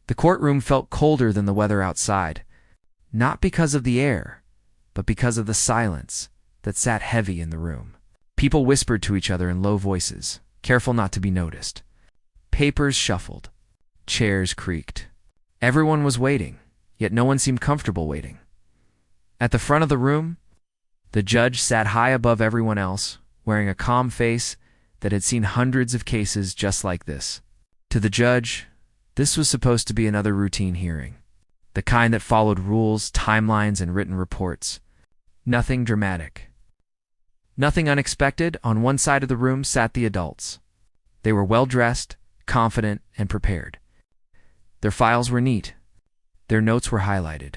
The courtroom felt colder than the weather outside, not because of the air, but because of the silence that sat heavy in the room. People whispered to each other in low voices, careful not to be noticed. Papers shuffled. Chairs creaked. Everyone was waiting, yet no one seemed comfortable waiting. At the front of the room, the judge sat high above everyone else, wearing a calm face that had seen hundreds of cases just like this. To the judge, this was supposed to be another routine hearing, the kind that followed rules, timelines, and written reports. Nothing dramatic. Nothing unexpected. On one side of the room sat the adults. They were well-dressed, confident, and prepared. Their files were neat. Their notes were highlighted.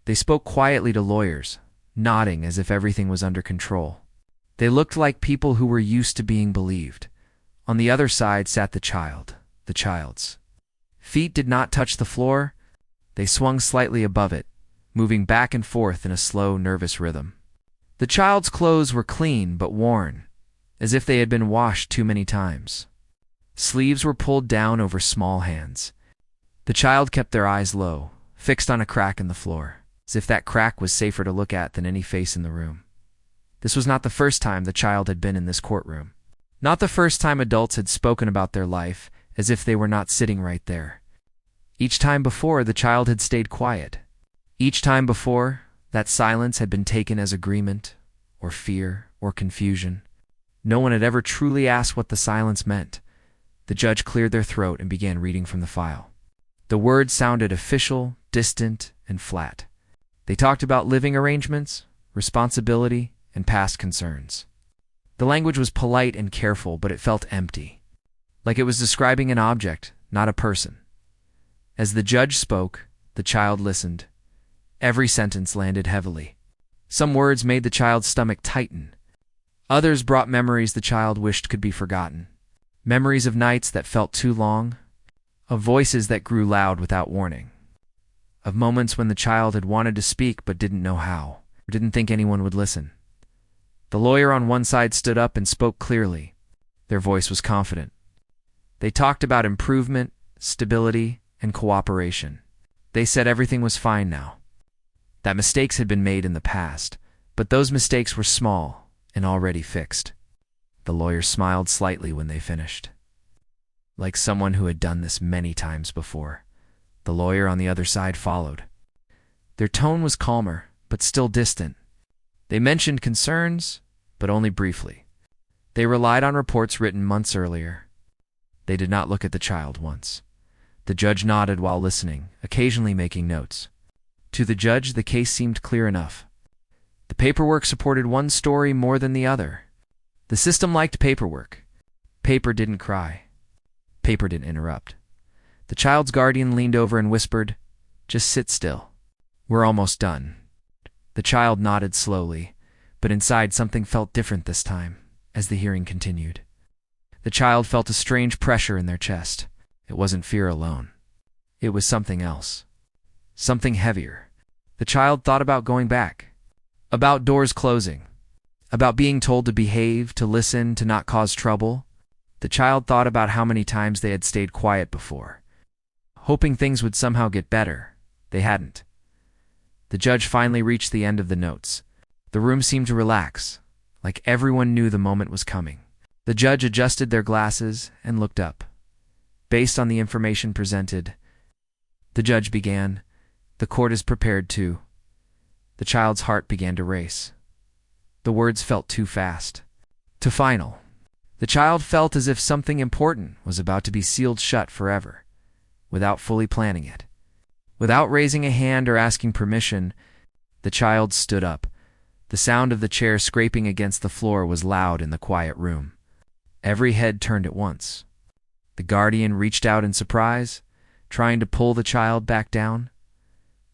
They spoke quietly to lawyers, nodding as if everything was under control. They looked like people who were used to being believed. On the other side sat the child, the child's. Feet did not touch the floor. They swung slightly above it, moving back and forth in a slow, nervous rhythm. The child's clothes were clean but worn, as if they had been washed too many times. Sleeves were pulled down over small hands. The child kept their eyes low, fixed on a crack in the floor, as if that crack was safer to look at than any face in the room. This was not the first time the child had been in this courtroom. Not the first time adults had spoken about their life as if they were not sitting right there. Each time before, the child had stayed quiet. Each time before, that silence had been taken as agreement, or fear, or confusion. No one had ever truly asked what the silence meant. The judge cleared their throat and began reading from the file. The words sounded official, distant, and flat. They talked about living arrangements, responsibility, and past concerns. The language was polite and careful, but it felt empty, like it was describing an object, not a person. As the judge spoke, the child listened. Every sentence landed heavily. Some words made the child's stomach tighten. Others brought memories the child wished could be forgotten. Memories of nights that felt too long, of voices that grew loud without warning, of moments when the child had wanted to speak but didn't know how, or didn't think anyone would listen. The lawyer on one side stood up and spoke clearly. Their voice was confident. They talked about improvement, stability, and cooperation. They said everything was fine now, that mistakes had been made in the past, but those mistakes were small and already fixed. The lawyer smiled slightly when they finished, like someone who had done this many times before. The lawyer on the other side followed. Their tone was calmer, but still distant. They mentioned concerns, but only briefly. They relied on reports written months earlier. They did not look at the child once. The judge nodded while listening, occasionally making notes. To the judge, the case seemed clear enough. The paperwork supported one story more than the other. The system liked paperwork. Paper didn't cry. Paper didn't interrupt. The child's guardian leaned over and whispered, "Just sit still. We're almost done." The child nodded slowly, but inside something felt different this time, as the hearing continued. The child felt a strange pressure in their chest. It wasn't fear alone. It was something else. Something heavier. The child thought about going back. About doors closing. About being told to behave, to listen, to not cause trouble. The child thought about how many times they had stayed quiet before, hoping things would somehow get better. They hadn't. The judge finally reached the end of the notes. The room seemed to relax, like everyone knew the moment was coming. The judge adjusted their glasses and looked up. Based on the information presented, the judge began, "The court is prepared to." The child's heart began to race. The words felt too fast. To final. The child felt as if something important was about to be sealed shut forever, without fully planning it. Without raising a hand or asking permission, the child stood up. The sound of the chair scraping against the floor was loud in the quiet room. Every head turned at once. The guardian reached out in surprise, trying to pull the child back down.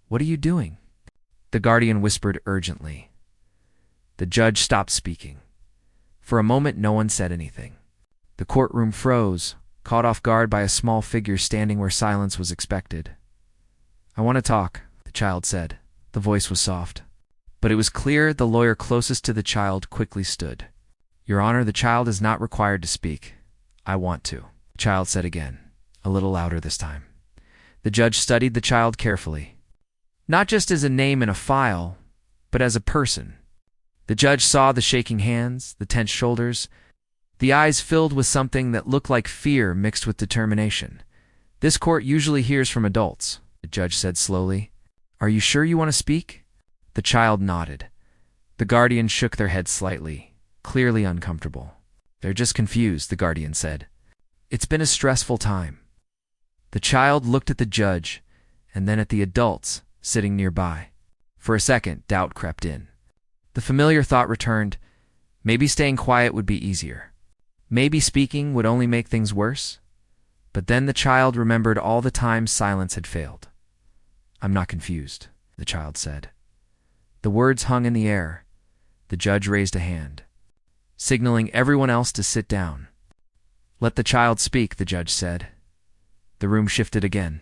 "What are you doing?" The guardian whispered urgently. The judge stopped speaking. For a moment, no one said anything. The courtroom froze, caught off guard by a small figure standing where silence was expected. "I want to talk," the child said. The voice was soft, but it was clear. The lawyer closest to the child quickly stood. "Your Honor, the child is not required to speak." "I want to," the child said again, a little louder this time. The judge studied the child carefully, not just as a name in a file, but as a person. The judge saw the shaking hands, the tense shoulders, the eyes filled with something that looked like fear mixed with determination. "This court usually hears from adults," the judge said slowly. "Are you sure you want to speak?" The child nodded. The guardian shook their head slightly, clearly uncomfortable. "They're just confused," the guardian said. "It's been a stressful time." The child looked at the judge and then at the adults sitting nearby. For a second, doubt crept in. The familiar thought returned, maybe staying quiet would be easier. Maybe speaking would only make things worse. But then the child remembered all the times silence had failed. "I'm not confused," the child said. The words hung in the air. The judge raised a hand, signaling everyone else to sit down. "Let the child speak," the judge said. The room shifted again.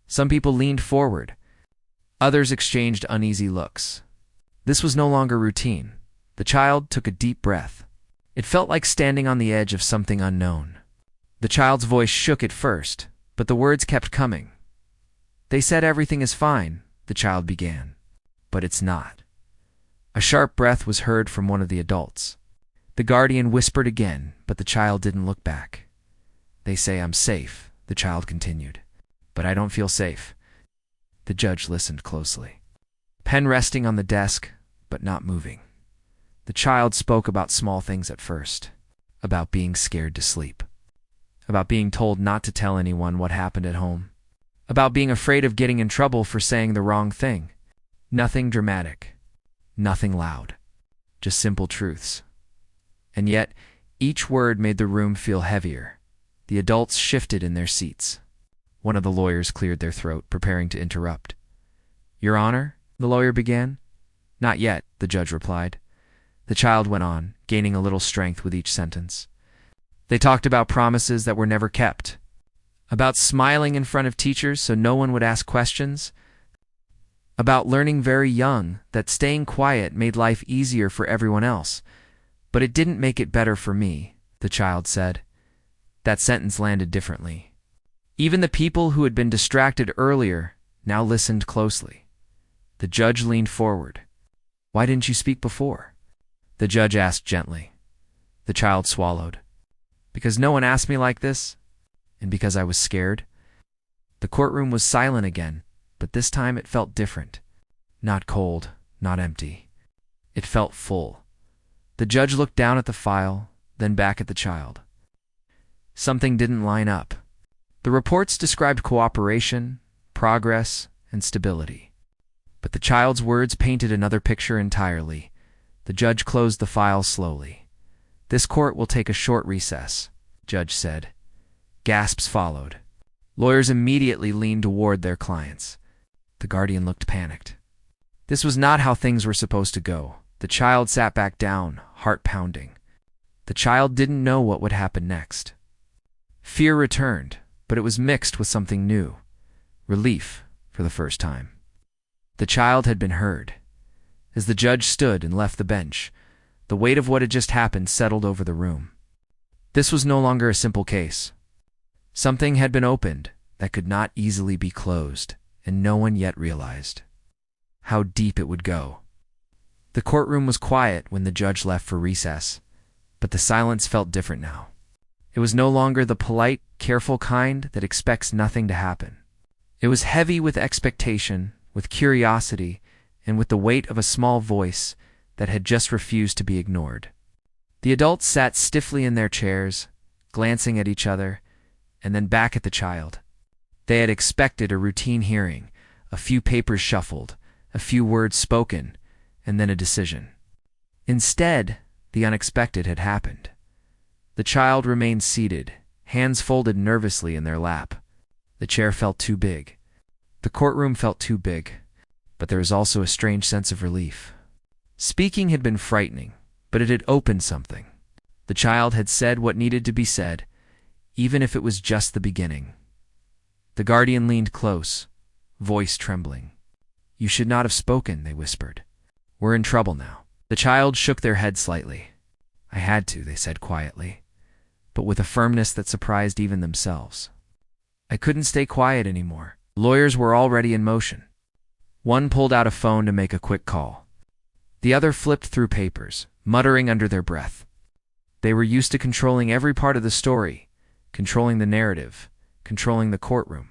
Some people leaned forward. Others exchanged uneasy looks. This was no longer routine. The child took a deep breath. It felt like standing on the edge of something unknown. The child's voice shook at first, but the words kept coming. "They said everything is fine," the child began. "But it's not." A sharp breath was heard from one of the adults. The guardian whispered again, but the child didn't look back. "They say I'm safe," the child continued. "But I don't feel safe." The judge listened closely. Pen resting on the desk, but not moving. The child spoke about small things at first. About being scared to sleep. About being told not to tell anyone what happened at home. About being afraid of getting in trouble for saying the wrong thing. Nothing dramatic. Nothing loud. Just simple truths. And yet, each word made the room feel heavier. The adults shifted in their seats. One of the lawyers cleared their throat, preparing to interrupt. "Your Honor," the lawyer began. "Not yet," the judge replied. The child went on, gaining a little strength with each sentence. "They talked about promises that were never kept. About smiling in front of teachers so no one would ask questions. About learning very young that staying quiet made life easier for everyone else. But it didn't make it better for me," the child said. That sentence landed differently. Even the people who had been distracted earlier now listened closely. The judge leaned forward. "Why didn't you speak before?" the judge asked gently. The child swallowed. "Because no one asked me like this, and because I was scared." The courtroom was silent again, but this time it felt different. Not cold, not empty. It felt full. The judge looked down at the file, then back at the child. Something didn't line up. The reports described cooperation, progress, and stability. But the child's words painted another picture entirely. The judge closed the file slowly. "This court will take a short recess," the judge said. Gasps followed. Lawyers immediately leaned toward their clients. The guardian looked panicked. This was not how things were supposed to go. The child sat back down, heart pounding. The child didn't know what would happen next. Fear returned, but it was mixed with something new. Relief for the first time. The child had been heard. As the judge stood and left the bench, the weight of what had just happened settled over the room. This was no longer a simple case. Something had been opened that could not easily be closed, and no one yet realized how deep it would go. The courtroom was quiet when the judge left for recess, but the silence felt different now. It was no longer the polite, careful kind that expects nothing to happen. It was heavy with expectation, with curiosity, and with the weight of a small voice that had just refused to be ignored. The adults sat stiffly in their chairs, glancing at each other, and then back at the child. They had expected a routine hearing, a few papers shuffled, a few words spoken, and then a decision. Instead, the unexpected had happened. The child remained seated, hands folded nervously in their lap. The chair felt too big. The courtroom felt too big, but there was also a strange sense of relief. Speaking had been frightening, but it had opened something. The child had said what needed to be said, even if it was just the beginning. The guardian leaned close, voice trembling. "You should not have spoken," they whispered. "We're in trouble now." The child shook their head slightly. "I had to," they said quietly, but with a firmness that surprised even themselves. "I couldn't stay quiet anymore." Lawyers were already in motion. One pulled out a phone to make a quick call. The other flipped through papers, muttering under their breath. They were used to controlling every part of the story, controlling the narrative, controlling the courtroom.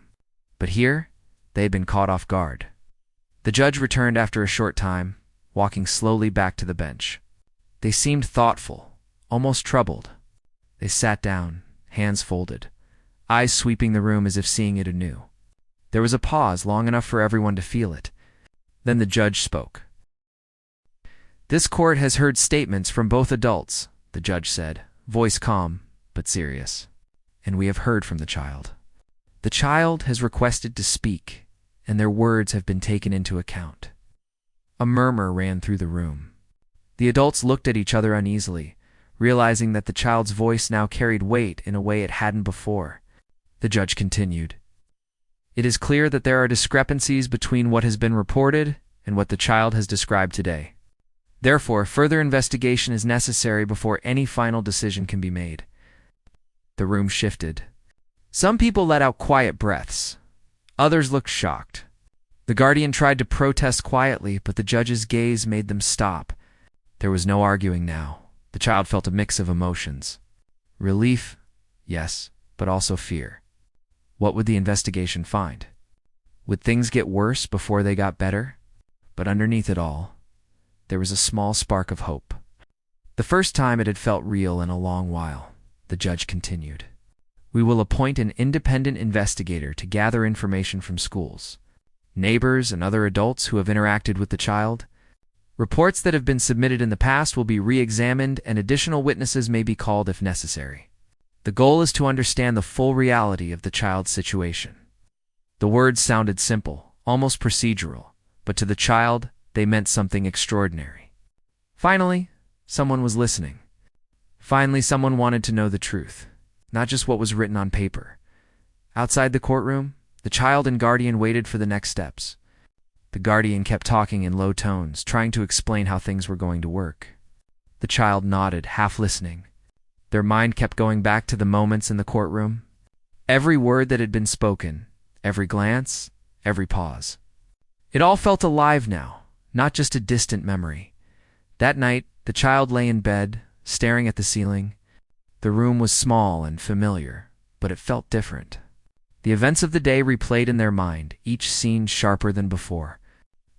But here, they had been caught off guard. The judge returned after a short time, walking slowly back to the bench. They seemed thoughtful, almost troubled. They sat down, hands folded, eyes sweeping the room as if seeing it anew. There was a pause long enough for everyone to feel it. Then the judge spoke. "This court has heard statements from both adults," the judge said, voice calm but serious. "And we have heard from the child. The child has requested to speak, and their words have been taken into account." A murmur ran through the room. The adults looked at each other uneasily, realizing that the child's voice now carried weight in a way it hadn't before. The judge continued. "It is clear that there are discrepancies between what has been reported and what the child has described today. Therefore, further investigation is necessary before any final decision can be made." The room shifted. Some people let out quiet breaths. Others looked shocked. The guardian tried to protest quietly, but the judge's gaze made them stop. There was no arguing now. The child felt a mix of emotions. Relief, yes, but also fear. What would the investigation find? Would things get worse before they got better? But underneath it all, there was a small spark of hope. The first time it had felt real in a long while, the judge continued. "We will appoint an independent investigator to gather information from schools, neighbors, and other adults who have interacted with the child. Reports that have been submitted in the past will be re-examined, and additional witnesses may be called if necessary. The goal is to understand the full reality of the child's situation." The words sounded simple, almost procedural, but to the child, they meant something extraordinary. Finally, someone was listening. Finally, someone wanted to know the truth, not just what was written on paper. Outside the courtroom, the child and guardian waited for the next steps. The guardian kept talking in low tones, trying to explain how things were going to work. The child nodded, half listening. Their mind kept going back to the moments in the courtroom. Every word that had been spoken, every glance, every pause. It all felt alive now, not just a distant memory. That night, the child lay in bed, staring at the ceiling. The room was small and familiar, but it felt different. The events of the day replayed in their mind, each scene sharper than before.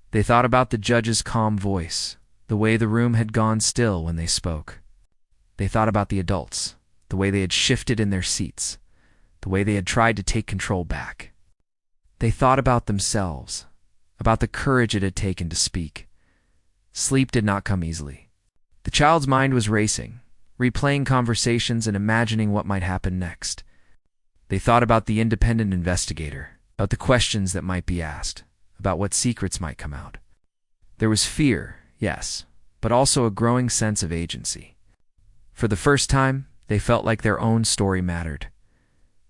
They thought about the judge's calm voice, the way the room had gone still when they spoke. They thought about the adults, the way they had shifted in their seats, the way they had tried to take control back. They thought about themselves, about the courage it had taken to speak. Sleep did not come easily. The child's mind was racing, replaying conversations and imagining what might happen next. They thought about the independent investigator, about the questions that might be asked, about what secrets might come out. There was fear, yes, but also a growing sense of agency. For the first time, they felt like their own story mattered.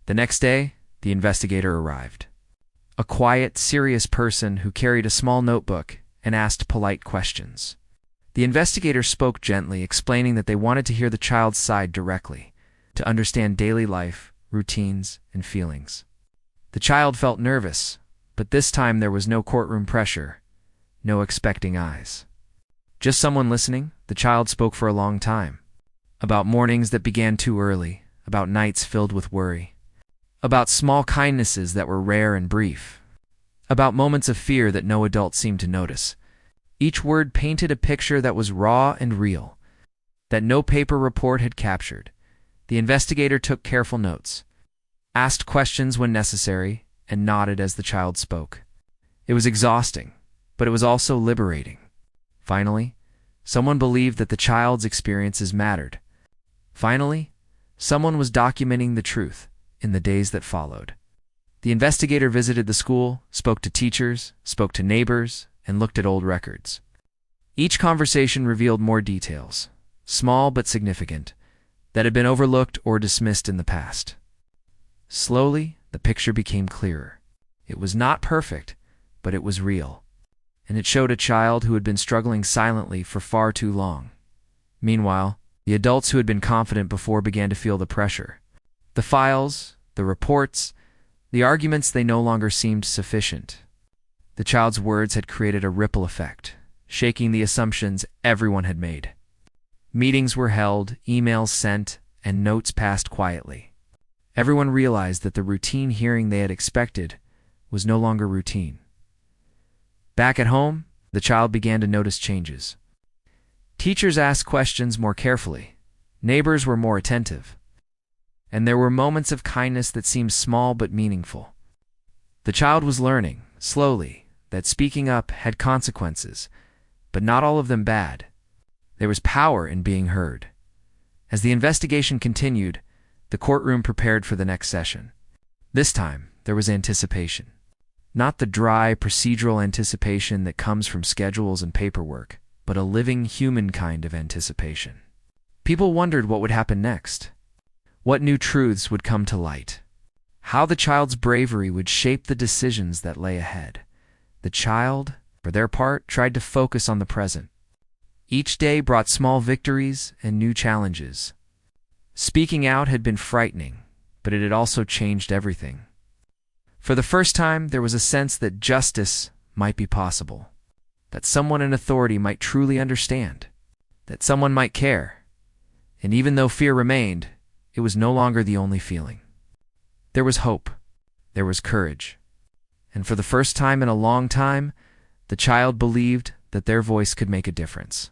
The next day, the investigator arrived. A quiet, serious person who carried a small notebook and asked polite questions. The investigator spoke gently, explaining that they wanted to hear the child's side directly, to understand daily life, routines, and feelings. The child felt nervous, but this time there was no courtroom pressure, no expecting eyes. Just someone listening. The child spoke for a long time. About mornings that began too early, about nights filled with worry, about small kindnesses that were rare and brief, about moments of fear that no adult seemed to notice. Each word painted a picture that was raw and real, that no paper report had captured. The investigator took careful notes, asked questions when necessary, and nodded as the child spoke. It was exhausting, but it was also liberating. Finally, someone believed that the child's experiences mattered. Finally, someone was documenting the truth in the days that followed. The investigator visited the school, spoke to teachers, spoke to neighbors, and looked at old records. Each conversation revealed more details, small but significant, that had been overlooked or dismissed in the past. Slowly, the picture became clearer. It was not perfect, but it was real, and it showed a child who had been struggling silently for far too long. Meanwhile, the adults who had been confident before began to feel the pressure. The files, the reports, The arguments, they no longer seemed sufficient. The child's words had created a ripple effect, shaking the assumptions everyone had made. Meetings were held, emails sent, and notes passed quietly. Everyone realized that the routine hearing they had expected was no longer routine. Back at home, the child began to notice changes. Teachers asked questions more carefully. Neighbors were more attentive. And there were moments of kindness that seemed small but meaningful. The child was learning, slowly, that speaking up had consequences, but not all of them bad. There was power in being heard. As the investigation continued, the courtroom prepared for the next session. This time, there was anticipation. Not the dry, procedural anticipation that comes from schedules and paperwork, but a living, human kind of anticipation. People wondered what would happen next. What new truths would come to light? How the child's bravery would shape the decisions that lay ahead. The child, for their part, tried to focus on the present. Each day brought small victories and new challenges. Speaking out had been frightening, but it had also changed everything. For the first time, there was a sense that justice might be possible, that someone in authority might truly understand, that someone might care. And even though fear remained, it was no longer the only feeling. There was hope. There was courage. And for the first time in a long time, the child believed that their voice could make a difference,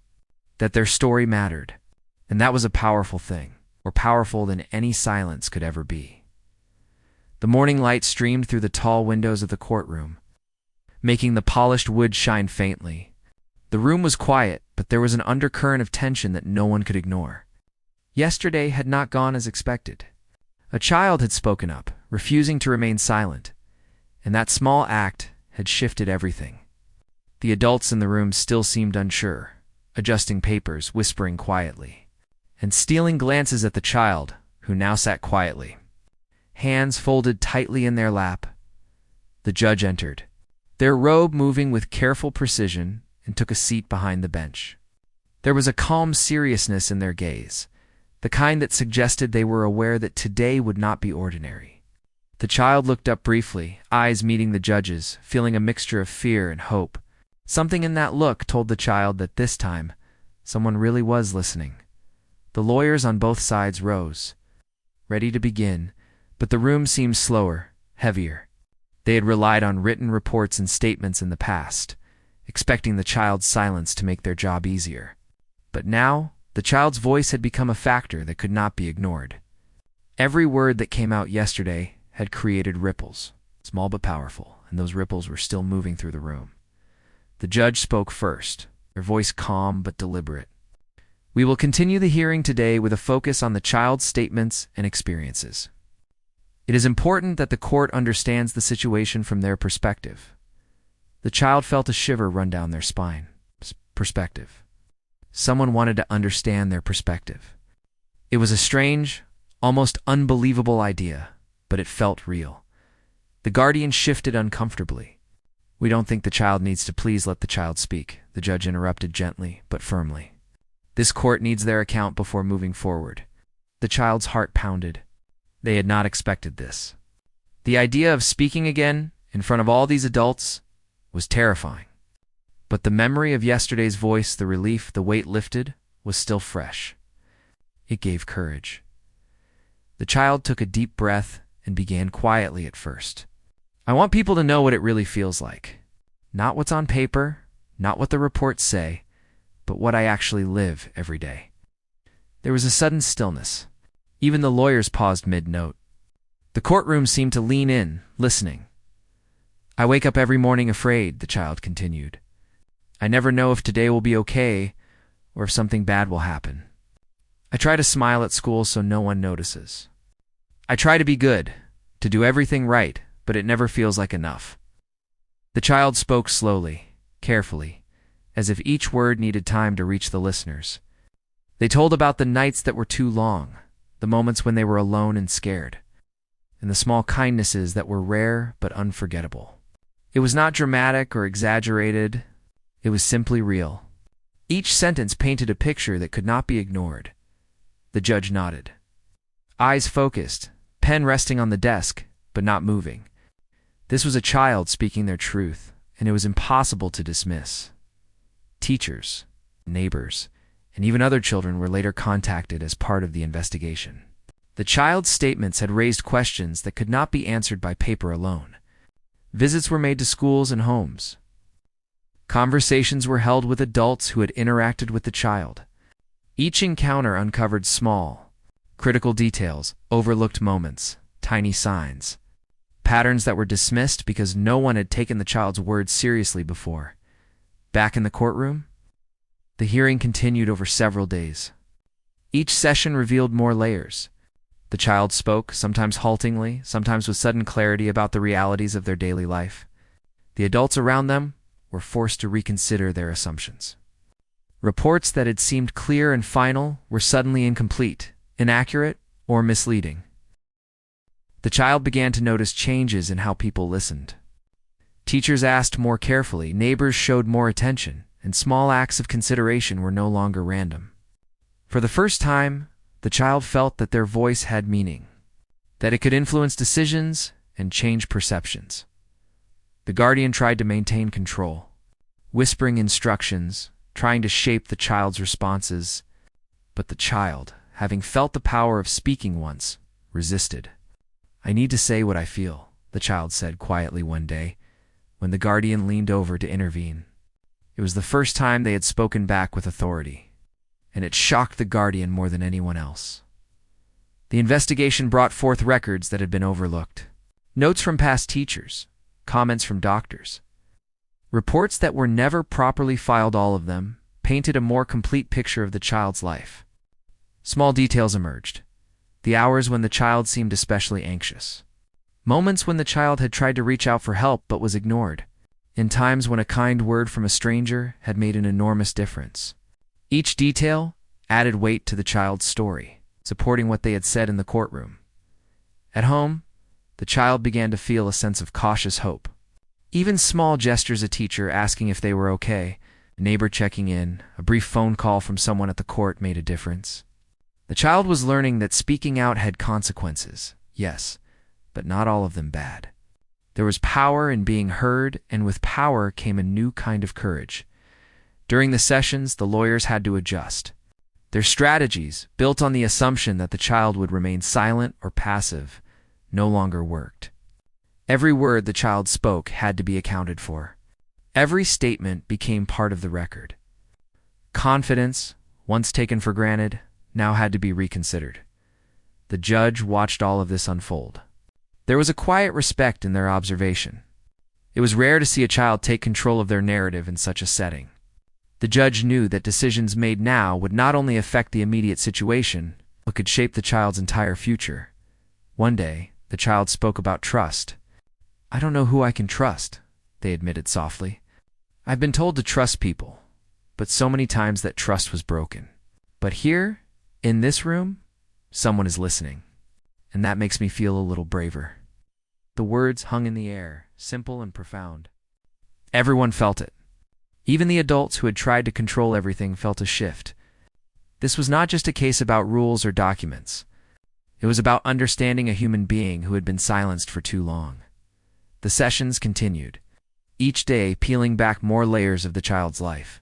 that their story mattered. And that was a powerful thing, more powerful than any silence could ever be. The morning light streamed through the tall windows of the courtroom, making the polished wood shine faintly. The room was quiet, but there was an undercurrent of tension that no one could ignore. Yesterday had not gone as expected. A child had spoken up, refusing to remain silent, and that small act had shifted everything. The adults in the room still seemed unsure, adjusting papers, whispering quietly, and stealing glances at the child, who now sat quietly, hands folded tightly in their lap. The judge entered, their robe moving with careful precision, and took a seat behind the bench. There was a calm seriousness in their gaze, the kind that suggested they were aware that today would not be ordinary. The child looked up briefly, eyes meeting the judge's, feeling a mixture of fear and hope. Something in that look told the child that this time, someone really was listening. The lawyers on both sides rose, ready to begin, but the room seemed slower, heavier. They had relied on written reports and statements in the past, expecting the child's silence to make their job easier. But now, the child's voice had become a factor that could not be ignored. Every word that came out yesterday had created ripples, small but powerful, and those ripples were still moving through the room. The judge spoke first, their voice calm but deliberate. We will continue the hearing today with a focus on the child's statements and experiences. It is important that the court understands the situation from their perspective. The child felt a shiver run down their spine. Perspective. Someone wanted to understand their perspective. It was a strange, almost unbelievable idea, but it felt real. The guardian shifted uncomfortably. We don't think the child needs to. Please let the child speak, the judge interrupted gently but firmly. This court needs their account before moving forward. The child's heart pounded. They had not expected this. The idea of speaking again in front of all these adults was terrifying. But the memory of yesterday's voice, the relief, the weight lifted, was still fresh. It gave courage. The child took a deep breath and began quietly at first. I want people to know what it really feels like. Not what's on paper, not what the reports say, but what I actually live every day. There was a sudden stillness. Even the lawyers paused mid-note. The courtroom seemed to lean in, listening. I wake up every morning afraid, the child continued. I never know if today will be okay or if something bad will happen. I try to smile at school so no one notices. I try to be good, to do everything right, but it never feels like enough. The child spoke slowly, carefully, as if each word needed time to reach the listeners. They told about the nights that were too long, the moments when they were alone and scared, and the small kindnesses that were rare but unforgettable. It was not dramatic or exaggerated. It was simply real. Each sentence painted a picture that could not be ignored. The judge nodded. Eyes focused, pen resting on the desk, but not moving. This was a child speaking their truth, and it was impossible to dismiss. Teachers, neighbors, and even other children were later contacted as part of the investigation. The child's statements had raised questions that could not be answered by paper alone. Visits were made to schools and homes. Conversations were held with adults who had interacted with the child. Each encounter uncovered small, critical details, overlooked moments, tiny signs, patterns that were dismissed because no one had taken the child's words seriously before. Back in the courtroom, the hearing continued over several days. Each session revealed more layers. The child spoke, sometimes haltingly, sometimes with sudden clarity about the realities of their daily life. The adults around them were forced to reconsider their assumptions. Reports that had seemed clear and final were suddenly incomplete, inaccurate, or misleading. The child began to notice changes in how people listened. Teachers asked more carefully, neighbors showed more attention, and small acts of consideration were no longer random. For the first time, the child felt that their voice had meaning, that it could influence decisions and change perceptions. The guardian tried to maintain control, whispering instructions, trying to shape the child's responses, but the child, having felt the power of speaking once, resisted. "I need to say what I feel," the child said quietly one day, when the guardian leaned over to intervene. It was the first time they had spoken back with authority, and it shocked the guardian more than anyone else. The investigation brought forth records that had been overlooked. Notes from past teachers, comments from doctors. Reports that were never properly filed, all of them, painted a more complete picture of the child's life. Small details emerged. The hours when the child seemed especially anxious. Moments when the child had tried to reach out for help but was ignored. In times when a kind word from a stranger had made an enormous difference. Each detail added weight to the child's story, supporting what they had said in the courtroom. At home, the child began to feel a sense of cautious hope. Even small gestures, a teacher asking if they were okay, a neighbor checking in, a brief phone call from someone at the court made a difference. The child was learning that speaking out had consequences, yes, but not all of them bad. There was power in being heard, and with power came a new kind of courage. During the sessions, the lawyers had to adjust. Their strategies, built on the assumption that the child would remain silent or passive, no longer worked. Every word the child spoke had to be accounted for. Every statement became part of the record. Confidence, once taken for granted, now had to be reconsidered. The judge watched all of this unfold. There was a quiet respect in their observation. It was rare to see a child take control of their narrative in such a setting. The judge knew that decisions made now would not only affect the immediate situation, but could shape the child's entire future. One day, the child spoke about trust. "I don't know who I can trust," they admitted softly. "I've been told to trust people, but so many times that trust was broken. But here, in this room, someone is listening, and that makes me feel a little braver." The words hung in the air, simple and profound. Everyone felt it. Even the adults who had tried to control everything felt a shift. This was not just a case about rules or documents. It was about understanding a human being who had been silenced for too long. The sessions continued, each day peeling back more layers of the child's life.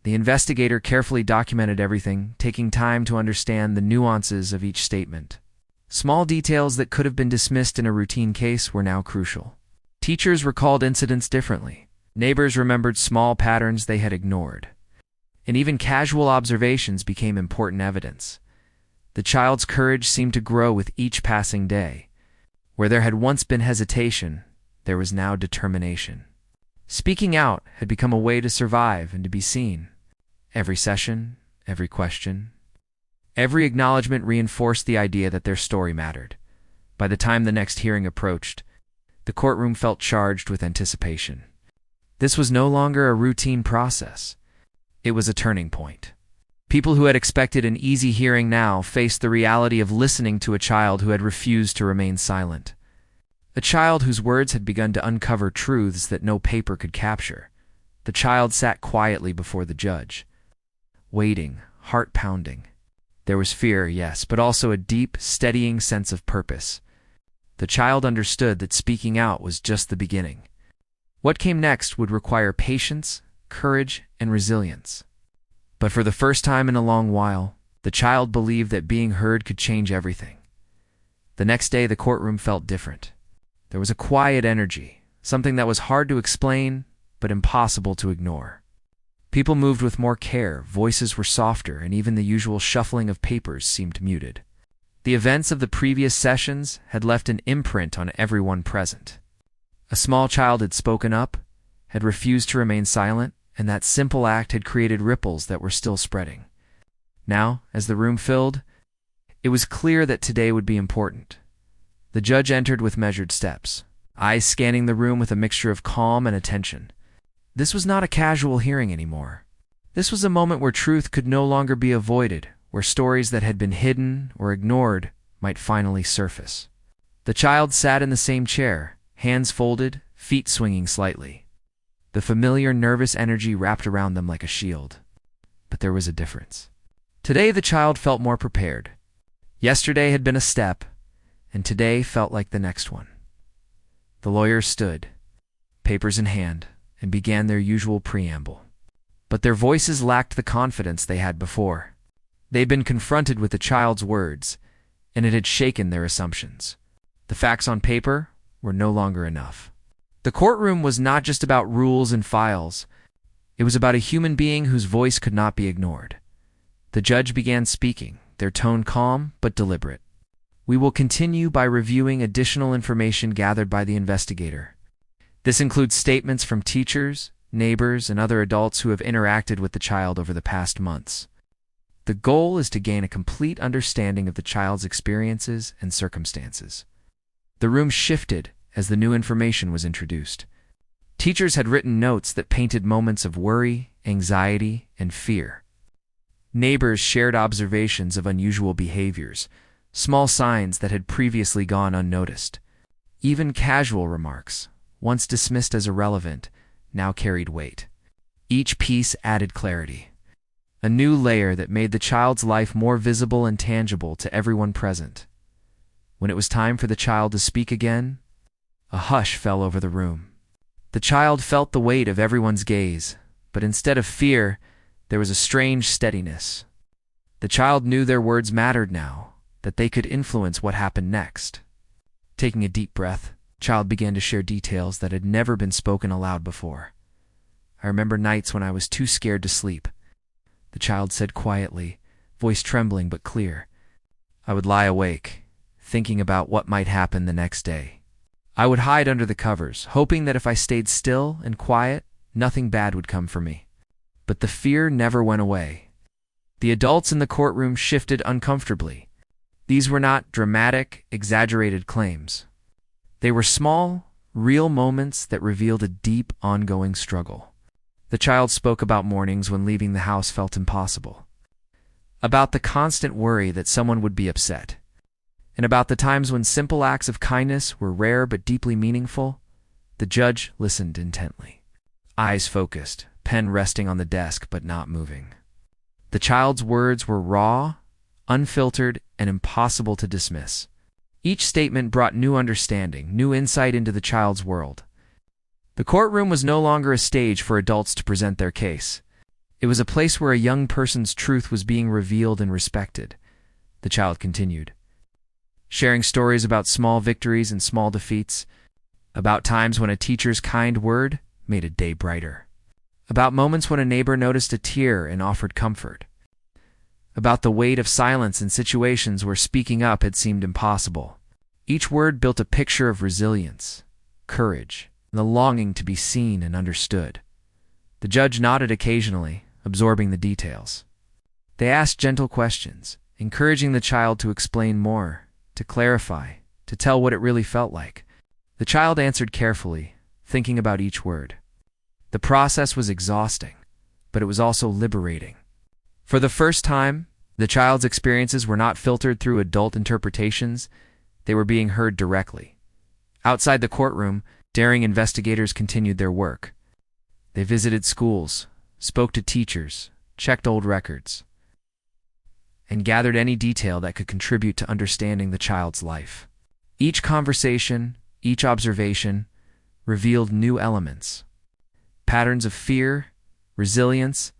The investigator carefully documented everything, taking time to understand the nuances of each statement. Small details that could have been dismissed in a routine case were now crucial. Teachers recalled incidents differently. Neighbors remembered small patterns they had ignored. And even casual observations became important evidence. The child's courage seemed to grow with each passing day. Where there had once been hesitation, there was now determination. Speaking out had become a way to survive and to be seen. Every session, every question, every acknowledgement reinforced the idea that their story mattered. By the time the next hearing approached, the courtroom felt charged with anticipation. This was no longer a routine process. It was a turning point. People who had expected an easy hearing now faced the reality of listening to a child who had refused to remain silent. A child whose words had begun to uncover truths that no paper could capture. The child sat quietly before the judge, waiting, heart pounding. There was fear, yes, but also a deep, steadying sense of purpose. The child understood that speaking out was just the beginning. What came next would require patience, courage, and resilience. But for the first time in a long while, the child believed that being heard could change everything. The next day, the courtroom felt different. There was a quiet energy, something that was hard to explain, but impossible to ignore. People moved with more care, voices were softer, and even the usual shuffling of papers seemed muted. The events of the previous sessions had left an imprint on everyone present. A small child had spoken up, had refused to remain silent, and that simple act had created ripples that were still spreading. Now, as the room filled, it was clear that today would be important. The judge entered with measured steps, eyes scanning the room with a mixture of calm and attention. This was not a casual hearing anymore. This was a moment where truth could no longer be avoided, where stories that had been hidden or ignored might finally surface. The child sat in the same chair, hands folded, feet swinging slightly. The familiar nervous energy wrapped around them like a shield. But there was a difference. Today the child felt more prepared. Yesterday had been a step, and today felt like the next one. The lawyers stood, papers in hand, and began their usual preamble. But their voices lacked the confidence they had before. They'd been confronted with the child's words, and it had shaken their assumptions. The facts on paper were no longer enough. The courtroom was not just about rules and files. It was about a human being whose voice could not be ignored. The judge began speaking, their tone calm but deliberate. We will continue by reviewing additional information gathered by the investigator. This includes statements from teachers, neighbors, and other adults who have interacted with the child over the past months. The goal is to gain a complete understanding of the child's experiences and circumstances. The room shifted as the new information was introduced. Teachers had written notes that painted moments of worry, anxiety, and fear. Neighbors shared observations of unusual behaviors, small signs that had previously gone unnoticed. Even casual remarks, once dismissed as irrelevant, now carried weight. Each piece added clarity, a new layer that made the child's life more visible and tangible to everyone present. When it was time for the child to speak again, a hush fell over the room. The child felt the weight of everyone's gaze, but instead of fear, there was a strange steadiness. The child knew their words mattered now, that they could influence what happened next. Taking a deep breath, the child began to share details that had never been spoken aloud before. I remember nights when I was too scared to sleep. The child said quietly, voice trembling but clear. I would lie awake, thinking about what might happen the next day. I would hide under the covers, hoping that if I stayed still and quiet, nothing bad would come for me. But the fear never went away. The adults in the courtroom shifted uncomfortably. These were not dramatic, exaggerated claims. They were small, real moments that revealed a deep, ongoing struggle. The child spoke about mornings when leaving the house felt impossible, about the constant worry that someone would be upset, and about the times when simple acts of kindness were rare but deeply meaningful. The judge listened intently, eyes focused, pen resting on the desk but not moving. The child's words were raw, unfiltered, and impossible to dismiss. Each statement brought new understanding, new insight into the child's world. The courtroom was no longer a stage for adults to present their case. It was a place where a young person's truth was being revealed and respected. The child continued, sharing stories about small victories and small defeats, about times when a teacher's kind word made a day brighter, about moments when a neighbor noticed a tear and offered comfort, about the weight of silence in situations where speaking up had seemed impossible. Each word built a picture of resilience, courage, and the longing to be seen and understood. The judge nodded occasionally, absorbing the details. They asked gentle questions, encouraging the child to explain more, to clarify, to tell what it really felt like. The child answered carefully, thinking about each word. The process was exhausting, but it was also liberating. For the first time, the child's experiences were not filtered through adult interpretations. They were being heard directly. Outside the courtroom, daring investigators continued their work. They visited schools, spoke to teachers, checked old records, and gathered any detail that could contribute to understanding the child's life. Each conversation, each observation, revealed new elements. Patterns of fear, resilience,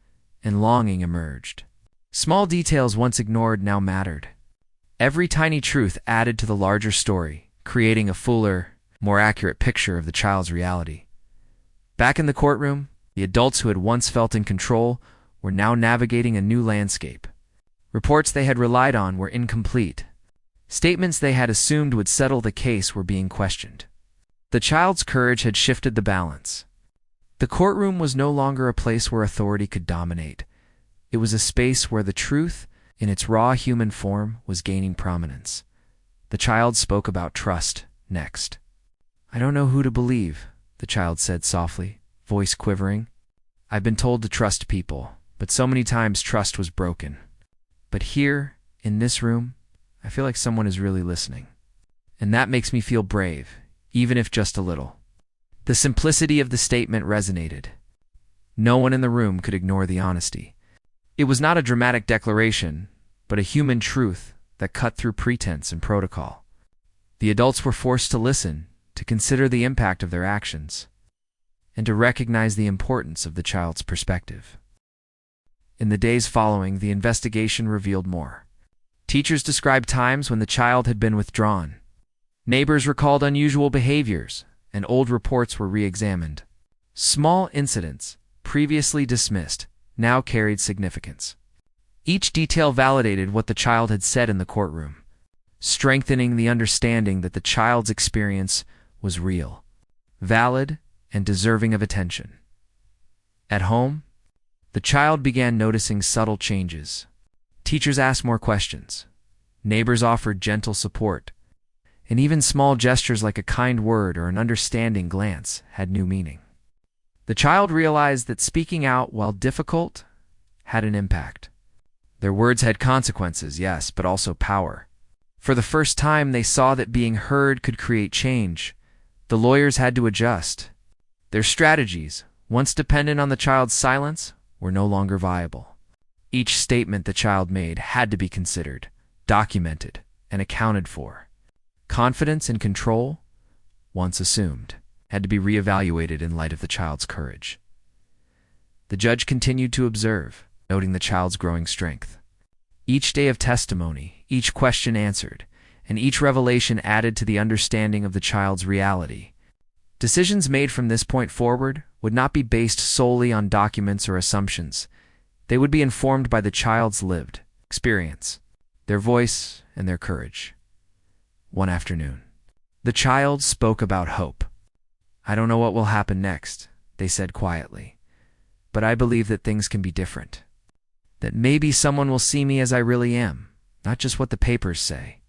and longing emerged. Small details once ignored now mattered. Every tiny truth added to the larger story, creating a fuller, more accurate picture of the child's reality. Back in the courtroom, the adults who had once felt in control were now navigating a new landscape. Reports they had relied on were incomplete. Statements they had assumed would settle the case were being questioned. The child's courage had shifted the balance. The courtroom was no longer a place where authority could dominate. It was a space where the truth, in its raw human form, was gaining prominence. The child spoke about trust next. "I don't know who to believe," the child said softly, voice quivering. "I've been told to trust people, but so many times trust was broken. But here, in this room, I feel like someone is really listening. And that makes me feel brave, even if just a little." The simplicity of the statement resonated. No one in the room could ignore the honesty. It was not a dramatic declaration, but a human truth that cut through pretense and protocol. The adults were forced to listen, to consider the impact of their actions, and to recognize the importance of the child's perspective. In the days following, the investigation revealed more. Teachers described times when the child had been withdrawn. Neighbors recalled unusual behaviors, and old reports were re-examined. Small incidents, previously dismissed, now carried significance. Each detail validated what the child had said in the courtroom, strengthening the understanding that the child's experience was real, valid, and deserving of attention. At home, the child began noticing subtle changes. Teachers asked more questions. Neighbors offered gentle support. And even small gestures like a kind word or an understanding glance had new meaning. The child realized that speaking out, while difficult, had an impact. Their words had consequences, yes, but also power. For the first time, they saw that being heard could create change. The lawyers had to adjust. Their strategies, once dependent on the child's silence, were no longer viable. Each statement the child made had to be considered, documented, and accounted for. Confidence and control, once assumed, had to be reevaluated in light of the child's courage. The judge continued to observe, noting the child's growing strength. Each day of testimony, each question answered, and each revelation added to the understanding of the child's reality. Decisions made from this point forward would not be based solely on documents or assumptions. They would be informed by the child's lived experience, their voice, and their courage. One afternoon, the child spoke about hope. "I don't know what will happen next," they said quietly, "but I believe that things can be different. That maybe someone will see me as I really am, not just what the papers say.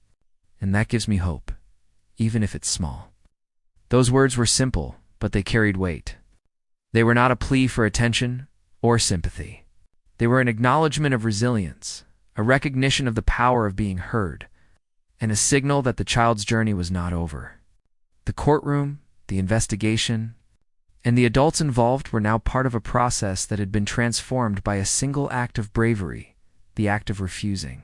And that gives me hope, even if it's small." Those words were simple, but they carried weight. They were not a plea for attention or sympathy. They were an acknowledgement of resilience, a recognition of the power of being heard, and a signal that the child's journey was not over. The courtroom, the investigation, and the adults involved were now part of a process that had been transformed by a single act of bravery, the act of refusing.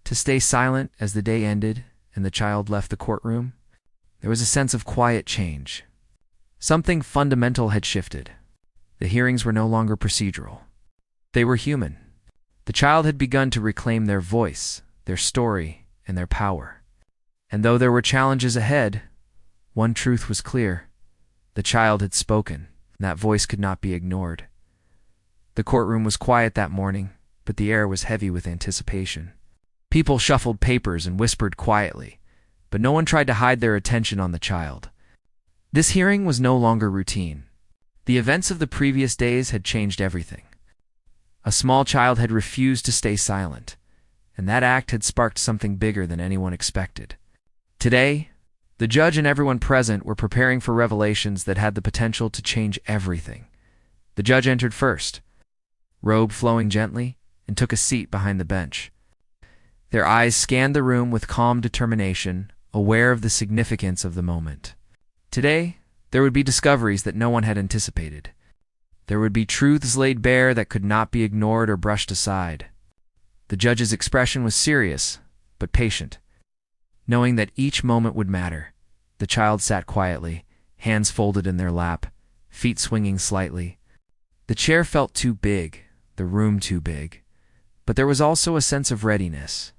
To stay silent as the day ended and the child left the courtroom, there was a sense of quiet change. Something fundamental had shifted. The hearings were no longer procedural. They were human. The child had begun to reclaim their voice, their story, and their power. And though there were challenges ahead, one truth was clear. The child had spoken, and that voice could not be ignored. The courtroom was quiet that morning, but the air was heavy with anticipation. People shuffled papers and whispered quietly, but no one tried to hide their attention on the child. This hearing was no longer routine. The events of the previous days had changed everything. A small child had refused to stay silent, and that act had sparked something bigger than anyone expected. Today, the judge and everyone present were preparing for revelations that had the potential to change everything. The judge entered first, robe flowing gently, and took a seat behind the bench. Their eyes scanned the room with calm determination, aware of the significance of the moment. Today, there would be discoveries that no one had anticipated. There would be truths laid bare that could not be ignored or brushed aside. The judge's expression was serious, but patient. Knowing that each moment would matter, the child sat quietly, hands folded in their lap, feet swinging slightly. The chair felt too big, the room too big, but there was also a sense of readiness.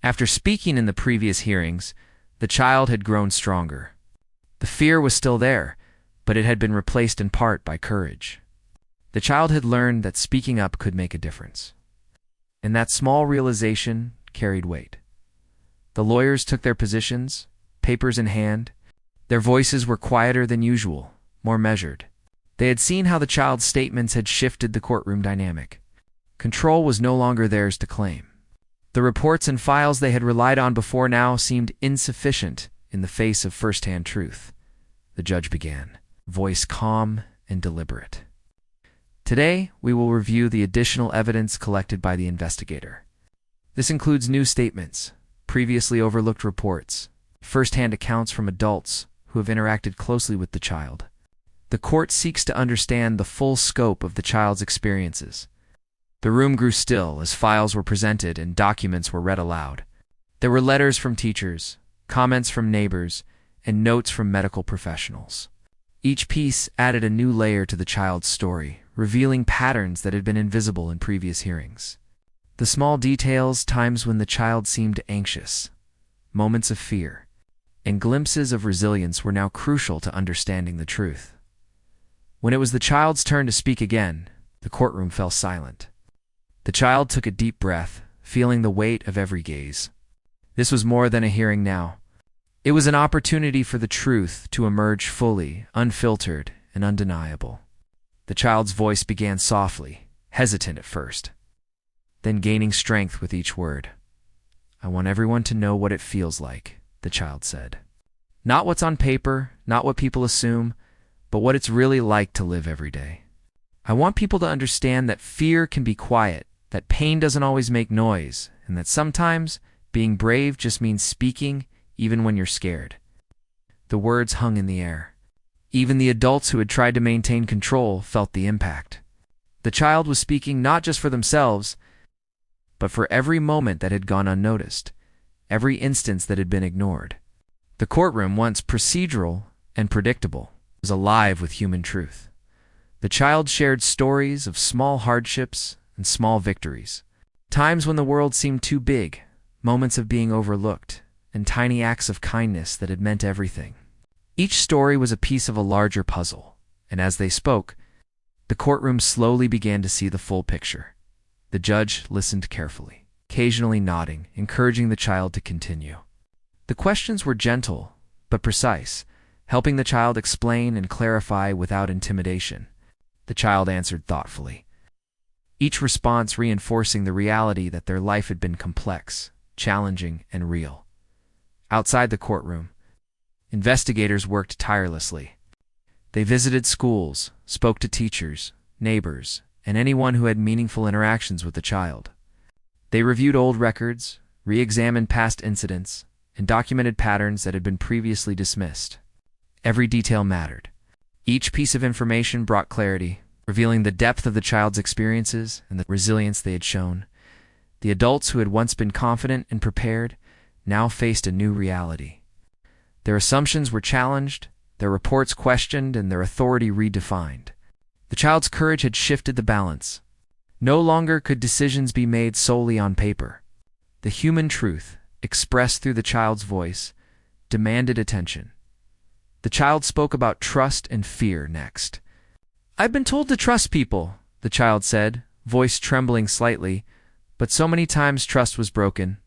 After speaking in the previous hearings, the child had grown stronger. The fear was still there, but it had been replaced in part by courage. The child had learned that speaking up could make a difference. And that small realization carried weight. The lawyers took their positions, papers in hand. Their voices were quieter than usual, more measured. They had seen how the child's statements had shifted the courtroom dynamic. Control was no longer theirs to claim. The reports and files they had relied on before now seemed insufficient in the face of first-hand truth. The judge began, voice calm and deliberate. Today, we will review the additional evidence collected by the investigator. This includes new statements, previously overlooked reports, first-hand accounts from adults who have interacted closely with the child. The court seeks to understand the full scope of the child's experiences. The room grew still as files were presented and documents were read aloud. There were letters from teachers, comments from neighbors, and notes from medical professionals. Each piece added a new layer to the child's story, revealing patterns that had been invisible in previous hearings. The small details, times when the child seemed anxious, moments of fear, and glimpses of resilience were now crucial to understanding the truth. When it was the child's turn to speak again, the courtroom fell silent. The child took a deep breath, feeling the weight of every gaze. This was more than a hearing now. It was an opportunity for the truth to emerge fully, unfiltered, and undeniable. The child's voice began softly, hesitant at first, then gaining strength with each word. "I want everyone to know what it feels like," the child said. "Not what's on paper, not what people assume, but what it's really like to live every day. I want people to understand that fear can be quiet, that pain doesn't always make noise, and that sometimes being brave just means speaking even when you're scared." The words hung in the air. Even the adults who had tried to maintain control felt the impact. The child was speaking not just for themselves, but for every moment that had gone unnoticed, every instance that had been ignored. The courtroom, once procedural and predictable, was alive with human truth. The child shared stories of small hardships and small victories, times when the world seemed too big, moments of being overlooked, and tiny acts of kindness that had meant everything. Each story was a piece of a larger puzzle, and as they spoke, the courtroom slowly began to see the full picture. The judge listened carefully, occasionally nodding, encouraging the child to continue. The questions were gentle but precise, helping the child explain and clarify without intimidation. The child answered thoughtfully, each response reinforcing the reality that their life had been complex, challenging, and real. Outside the courtroom, investigators worked tirelessly. They visited schools, spoke to teachers, neighbors, and anyone who had meaningful interactions with the child. They reviewed old records, re-examined past incidents, and documented patterns that had been previously dismissed. Every detail mattered. Each piece of information brought clarity, revealing the depth of the child's experiences and the resilience they had shown. The adults who had once been confident and prepared now faced a new reality. Their assumptions were challenged, their reports questioned, and their authority redefined. The child's courage had shifted the balance. No longer could decisions be made solely on paper. The human truth, expressed through the child's voice, demanded attention. The child spoke about trust and fear next. "I've been told to trust people," the child said, voice trembling slightly, but so many times trust was broken.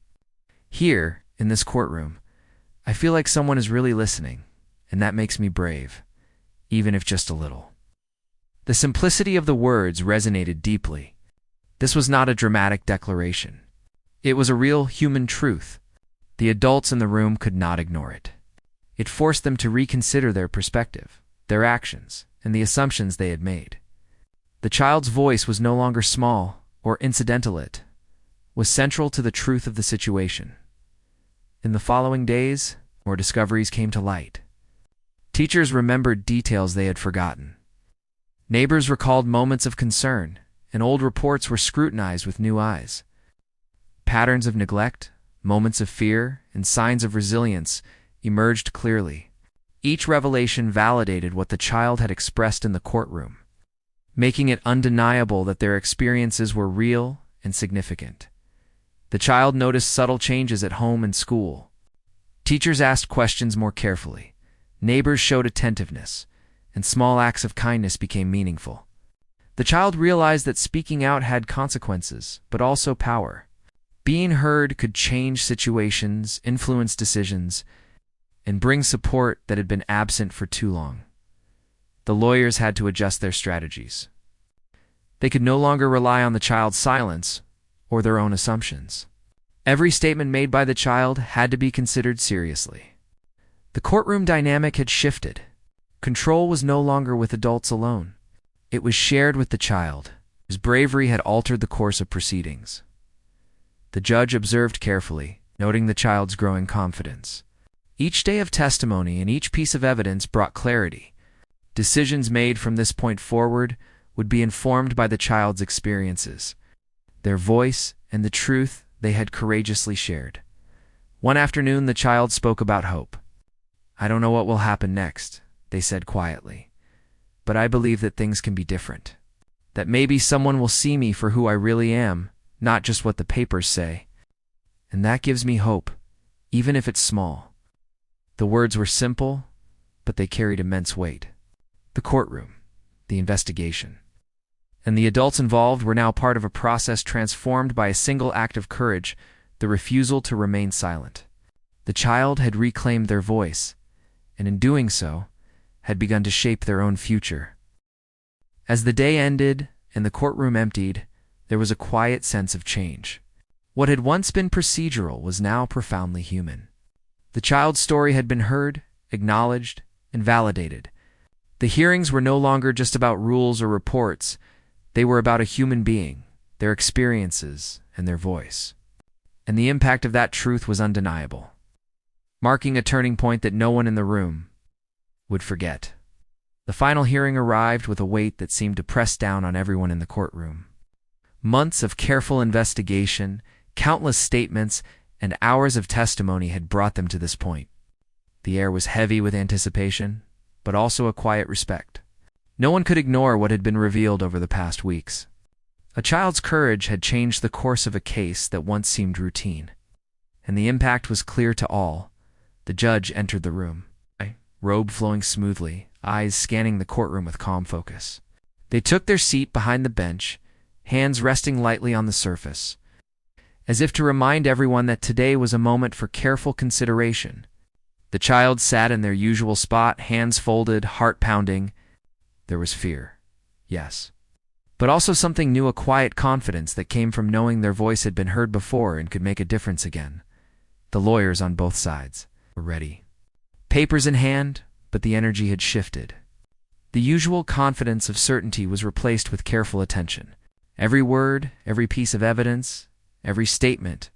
"Here, in this courtroom, I feel like someone is really listening, and that makes me brave, even if just a little." The simplicity of the words resonated deeply. This was not a dramatic declaration. It was a real human truth. The adults in the room could not ignore it. It forced them to reconsider their perspective, their actions, and the assumptions they had made. The child's voice was no longer small or incidental, it was central to the truth of the situation. In the following days, more discoveries came to light. Teachers remembered details they had forgotten. Neighbors recalled moments of concern, and old reports were scrutinized with new eyes. Patterns of neglect, moments of fear, and signs of resilience emerged clearly. Each revelation validated what the child had expressed in the courtroom, making it undeniable that their experiences were real and significant. The child noticed subtle changes at home and school. Teachers asked questions more carefully. Neighbors showed attentiveness, and small acts of kindness became meaningful. The child realized that speaking out had consequences, but also power. Being heard could change situations, influence decisions, and bring support that had been absent for too long. The lawyers had to adjust their strategies. They could no longer rely on the child's silence or their own assumptions. Every statement made by the child had to be considered seriously. The courtroom dynamic had shifted. Control was no longer with adults alone. It was shared with the child. His bravery had altered the course of proceedings. The judge observed carefully, noting the child's growing confidence. Each day of testimony and each piece of evidence brought clarity. Decisions made from this point forward would be informed by the child's experiences, their voice, and the truth they had courageously shared. One afternoon, the child spoke about hope. "I don't know what will happen next," they said quietly, "but I believe that things can be different. That maybe someone will see me for who I really am, not just what the papers say. And that gives me hope, even if it's small." The words were simple, but they carried immense weight. The courtroom, the investigation, and the adults involved were now part of a process transformed by a single act of courage, the refusal to remain silent. The child had reclaimed their voice, and in doing so, had begun to shape their own future. As the day ended and the courtroom emptied, there was a quiet sense of change. What had once been procedural was now profoundly human. The child's story had been heard, acknowledged, and validated. The hearings were no longer just about rules or reports. They were about a human being, their experiences, and their voice. And the impact of that truth was undeniable, marking a turning point that no one in the room would forget. The final hearing arrived with a weight that seemed to press down on everyone in the courtroom. Months of careful investigation, countless statements, and hours of testimony had brought them to this point. The air was heavy with anticipation, but also a quiet respect. No one could ignore what had been revealed over the past weeks. A child's courage had changed the course of a case that once seemed routine, and the impact was clear to all. The judge entered the room, robe flowing smoothly, eyes scanning the courtroom with calm focus. They took their seat behind the bench, hands resting lightly on the surface, as if to remind everyone that today was a moment for careful consideration. The child sat in their usual spot, hands folded, heart pounding. There was fear, yes, but also something new, a quiet confidence that came from knowing their voice had been heard before and could make a difference again. The lawyers on both sides were ready, papers in hand, but the energy had shifted. The usual confidence of certainty was replaced with careful attention. Every word, every piece of evidence, every statement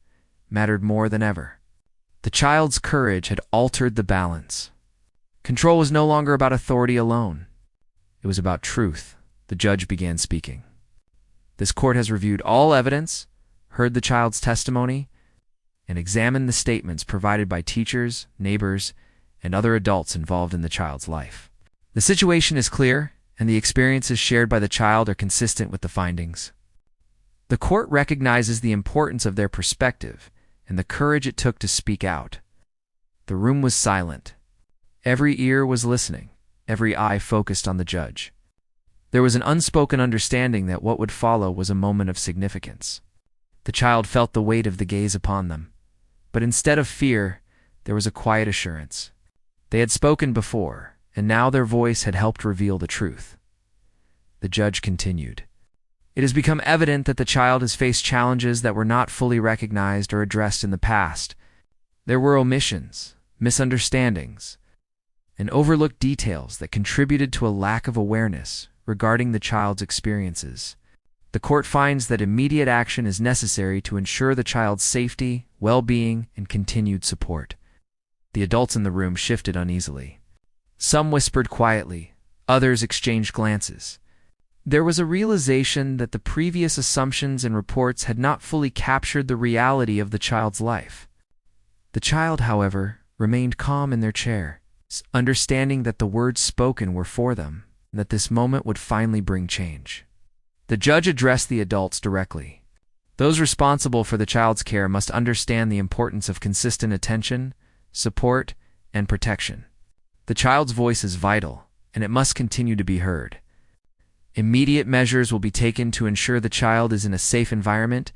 mattered more than ever. The child's courage had altered the balance. Control was no longer about authority alone. It was about truth. The judge began speaking. "This court has reviewed all evidence, heard the child's testimony, and examined the statements provided by teachers, neighbors, and other adults involved in the child's life. The situation is clear, and the experiences shared by the child are consistent with the findings. The court recognizes the importance of their perspective and the courage it took to speak out." The room was silent. Every ear was listening, every eye focused on the judge. There was an unspoken understanding that what would follow was a moment of significance. The child felt the weight of the gaze upon them, but instead of fear, there was a quiet assurance. They had spoken before, and now their voice had helped reveal the truth. The judge continued. "It has become evident that the child has faced challenges that were not fully recognized or addressed in the past. There were omissions, misunderstandings, and overlooked details that contributed to a lack of awareness regarding the child's experiences. The court finds that immediate action is necessary to ensure the child's safety, well-being, and continued support." The adults in the room shifted uneasily. Some whispered quietly, others exchanged glances. There was a realization that the previous assumptions and reports had not fully captured the reality of the child's life. The child, however, remained calm in their chair, understanding that the words spoken were for them, and that this moment would finally bring change. The judge addressed the adults directly. Those responsible for the child's care must understand the importance of consistent attention, support, and protection. The child's voice is vital, and it must continue to be heard. Immediate measures will be taken to ensure the child is in a safe environment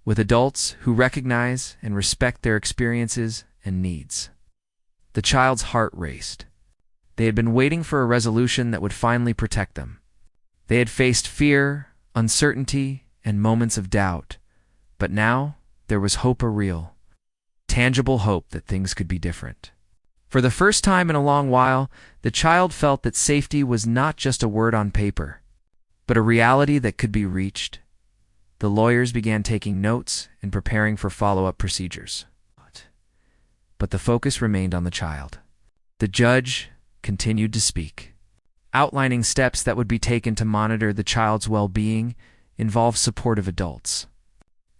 with adults who recognize and respect their experiences and needs. The child's heart raced. They had been waiting for a resolution that would finally protect them. They had faced fear, uncertainty, and moments of doubt, but now there was hope, a real, tangible hope that things could be different. For the first time in a long while, the child felt that safety was not just a word on paper, but a reality that could be reached. The lawyers began taking notes and preparing for follow-up procedures. But the focus remained on the child. The judge continued to speak, outlining steps that would be taken to monitor the child's well-being, involve supportive adults,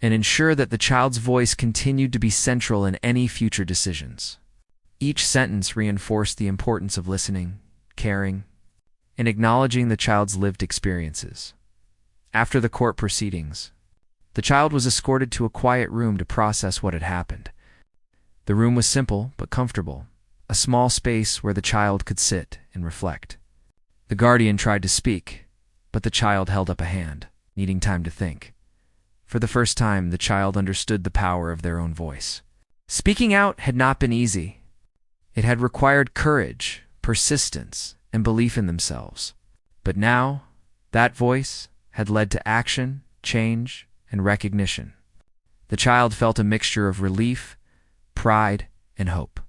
and ensure that the child's voice continued to be central in any future decisions. Each sentence reinforced the importance of listening, caring, and acknowledging the child's lived experiences. After the court proceedings, the child was escorted to a quiet room to process what had happened. The room was simple but comfortable, a small space where the child could sit and reflect. The guardian tried to speak, but the child held up a hand, needing time to think. For the first time, the child understood the power of their own voice. Speaking out had not been easy. It had required courage, persistence, and belief in themselves. But now, that voice had led to action, change, and recognition. The child felt a mixture of relief, pride, and hope.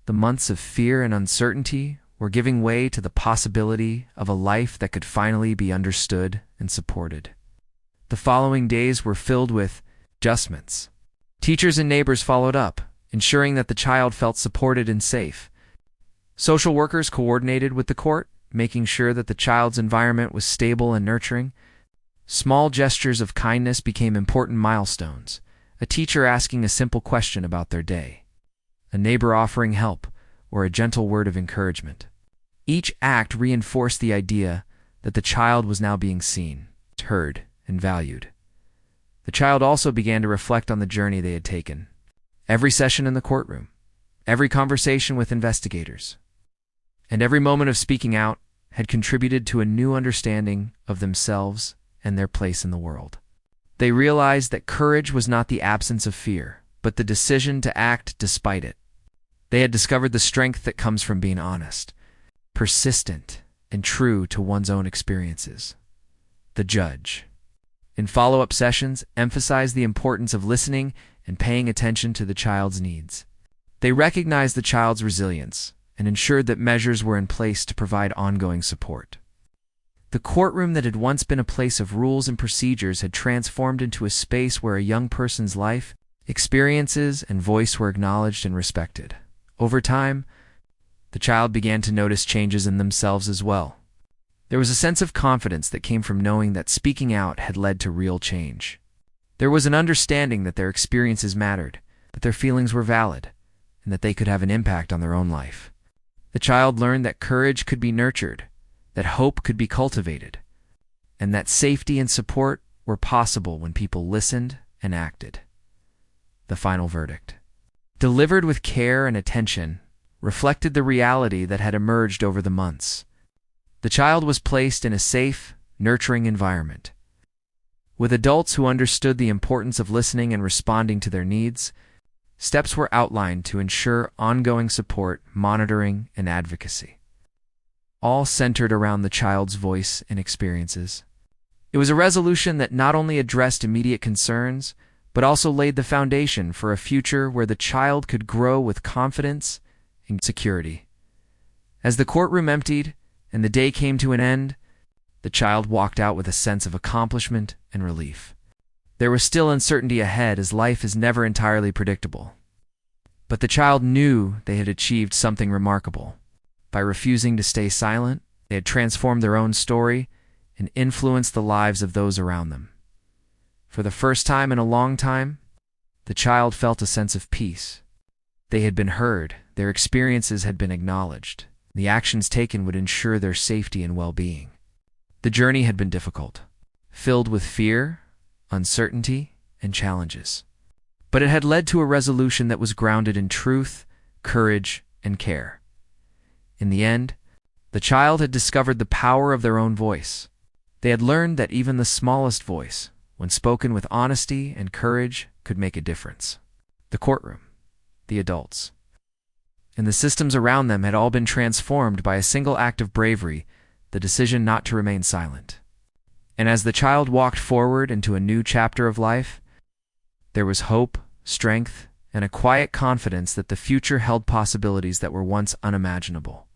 The months of fear and uncertainty were giving way to the possibility of a life that could finally be understood and supported. The following days were filled with adjustments. Teachers and neighbors followed up, ensuring that the child felt supported and safe. Social workers coordinated with the court, making sure that the child's environment was stable and nurturing. Small gestures of kindness became important milestones, a teacher asking a simple question about their day, a neighbor offering help, or a gentle word of encouragement. Each act reinforced the idea that the child was now being seen, heard, and valued. The child also began to reflect on the journey they had taken. Every session in the courtroom, every conversation with investigators, and every moment of speaking out had contributed to a new understanding of themselves and their place in the world. They realized that courage was not the absence of fear, but the decision to act despite it. They had discovered the strength that comes from being honest, persistent, and true to one's own experiences. The judge, in follow-up sessions, emphasized the importance of listening and paying attention to the child's needs. They recognized the child's resilience and ensured that measures were in place to provide ongoing support. The courtroom that had once been a place of rules and procedures had transformed into a space where a young person's life, experiences, and voice were acknowledged and respected. Over time, the child began to notice changes in themselves as well. There was a sense of confidence that came from knowing that speaking out had led to real change. There was an understanding that their experiences mattered, that their feelings were valid, and that they could have an impact on their own life. The child learned that courage could be nurtured, that hope could be cultivated, and that safety and support were possible when people listened and acted. The final verdict, delivered with care and attention, reflected the reality that had emerged over the months. The child was placed in a safe, nurturing environment. With adults who understood the importance of listening and responding to their needs, steps were outlined to ensure ongoing support, monitoring, and advocacy, all centered around the child's voice and experiences. It was a resolution that not only addressed immediate concerns, but also laid the foundation for a future where the child could grow with confidence and security. As the courtroom emptied and the day came to an end, the child walked out with a sense of accomplishment and relief. There was still uncertainty ahead, as life is never entirely predictable. But the child knew they had achieved something remarkable. By refusing to stay silent, they had transformed their own story and influenced the lives of those around them. For the first time in a long time, the child felt a sense of peace. They had been heard, their experiences had been acknowledged. The actions taken would ensure their safety and well-being. The journey had been difficult, filled with fear, uncertainty, and challenges. But it had led to a resolution that was grounded in truth, courage, and care. In the end, the child had discovered the power of their own voice. They had learned that even the smallest voice, when spoken with honesty and courage, could make a difference. The courtroom, the adults, and the systems around them had all been transformed by a single act of bravery, the decision not to remain silent. And as the child walked forward into a new chapter of life, there was hope, strength, and a quiet confidence that the future held possibilities that were once unimaginable.